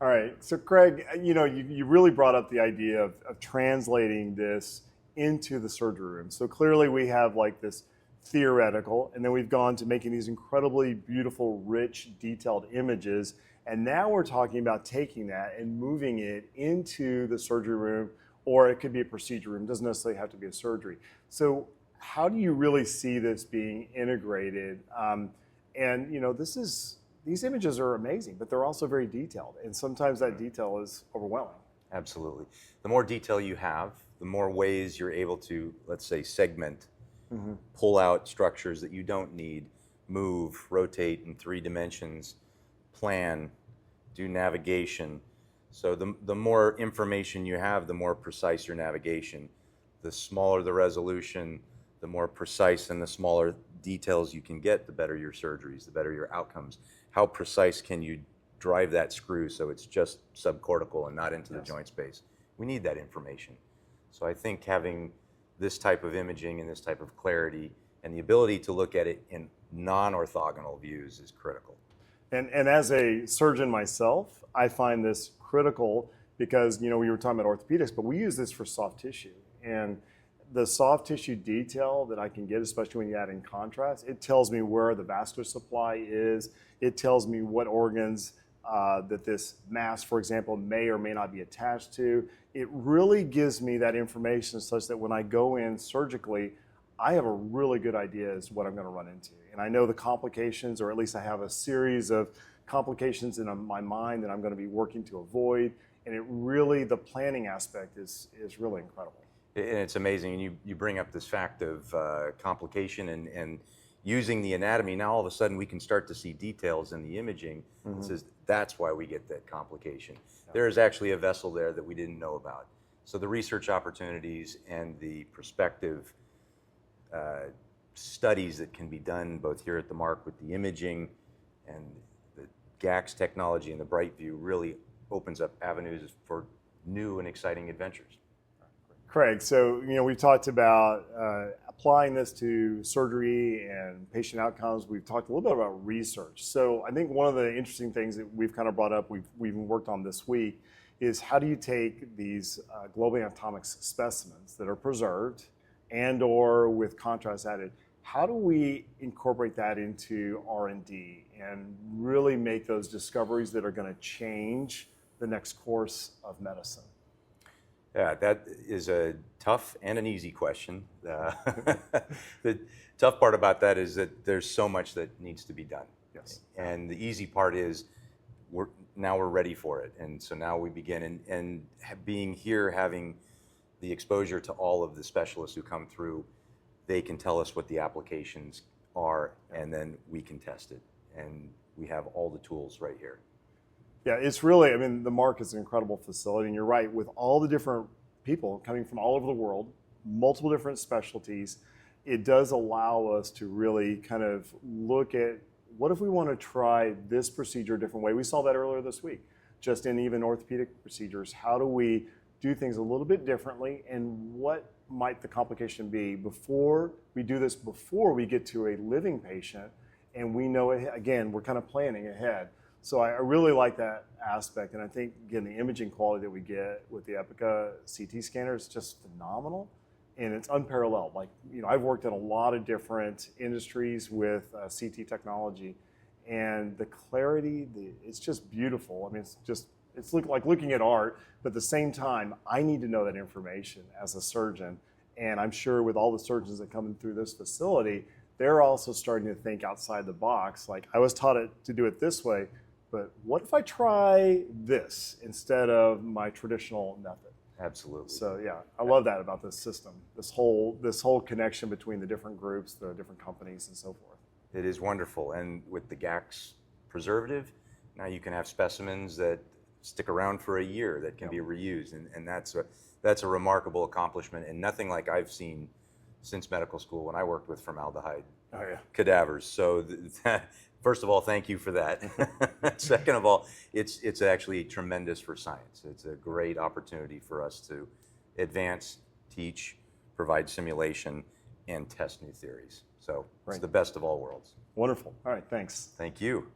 All right. So Craig, you really brought up the idea of translating this into the surgery room. So clearly we have like this theoretical, and then we've gone to making these incredibly beautiful, rich, detailed images. And now we're talking about taking that and moving it into the surgery room, or it could be a procedure room. It doesn't necessarily have to be a surgery. So how do you really see this being integrated? These images are amazing, but they're also very detailed. And sometimes that detail is overwhelming. Absolutely. The more detail you have, the more ways you're able to, let's say, segment, pull out structures that you don't need, move, rotate in 3 dimensions, plan, do navigation. So the more information you have, the more precise your navigation. The smaller the resolution, the more precise and the smaller details you can get, the better your surgeries, the better your outcomes. How precise can you drive that screw so it's just subcortical and not into the joint space? We need that information. So I think having this type of imaging and this type of clarity and the ability to look at it in non-orthogonal views is critical. And as a surgeon myself, I find this critical because, we were talking about orthopedics, but we use this for soft tissue. And the soft tissue detail that I can get, especially when you add in contrast, it tells me where the vascular supply is. It tells me what organs that this mass, for example, may or may not be attached to. It really gives me that information such that when I go in surgically, I have a really good idea as what I'm going to run into. And I know the complications, or at least I have a series of complications in my mind that I'm going to be working to avoid. And it really, the planning aspect is really incredible. And it's amazing. And you bring up this fact of complication and using the anatomy. Now all of a sudden we can start to see details in the imaging. It says that's why we get that complication. There is actually a vessel there that we didn't know about. So the research opportunities and the prospective studies that can be done both here at the MARC with the imaging and the GAX technology and the BrightView really opens up avenues for new and exciting adventures. Craig, so we've talked about applying this to surgery and patient outcomes. We've talked a little bit about research. So I think one of the interesting things that we've kind of brought up, we've worked on this week, is how do you take these global Anatomix specimens that are preserved and or with contrast added, how do we incorporate that into R&D and really make those discoveries that are going to change the next course of medicine? Yeah, that is a tough and an easy question. The tough part about that is that there's so much that needs to be done. Yes. And the easy part is we're ready for it. And so now we begin, and being here, having the exposure to all of the specialists who come through, they can tell us what the applications are, and then we can test it. And we have all the tools right here. Yeah, it's really, the MARC is an incredible facility, and you're right, with all the different people coming from all over the world, multiple different specialties, it does allow us to really kind of look at what if we want to try this procedure a different way. We saw that earlier this week, just in even orthopedic procedures. How do we do things a little bit differently, and what might the complication be before we do this, before we get to a living patient, and we know, again, we're kind of planning ahead. So I really like that aspect, and I think, again, the imaging quality that we get with the Epica CT scanner is just phenomenal, and it's unparalleled. Like, I've worked in a lot of different industries with CT technology, and the clarity, it's just beautiful. It's like looking at art, but at the same time, I need to know that information as a surgeon, and I'm sure with all the surgeons that come in through this facility, they're also starting to think outside the box. Like, I was taught to do it this way, but what if I try this instead of my traditional method? Absolutely. So yeah, I love that about this system, this whole connection between the different groups, the different companies, and so forth. It is wonderful, and with the GAX preservative, now you can have specimens that stick around for a year that can be reused, and that's a remarkable accomplishment, and nothing like I've seen since medical school when I worked with formaldehyde cadavers. So first of all, thank you for that. Second of all, it's actually tremendous for science. It's a great opportunity for us to advance, teach, provide simulation, and test new theories. So it's the best of all worlds. Wonderful. All right, thanks. Thank you.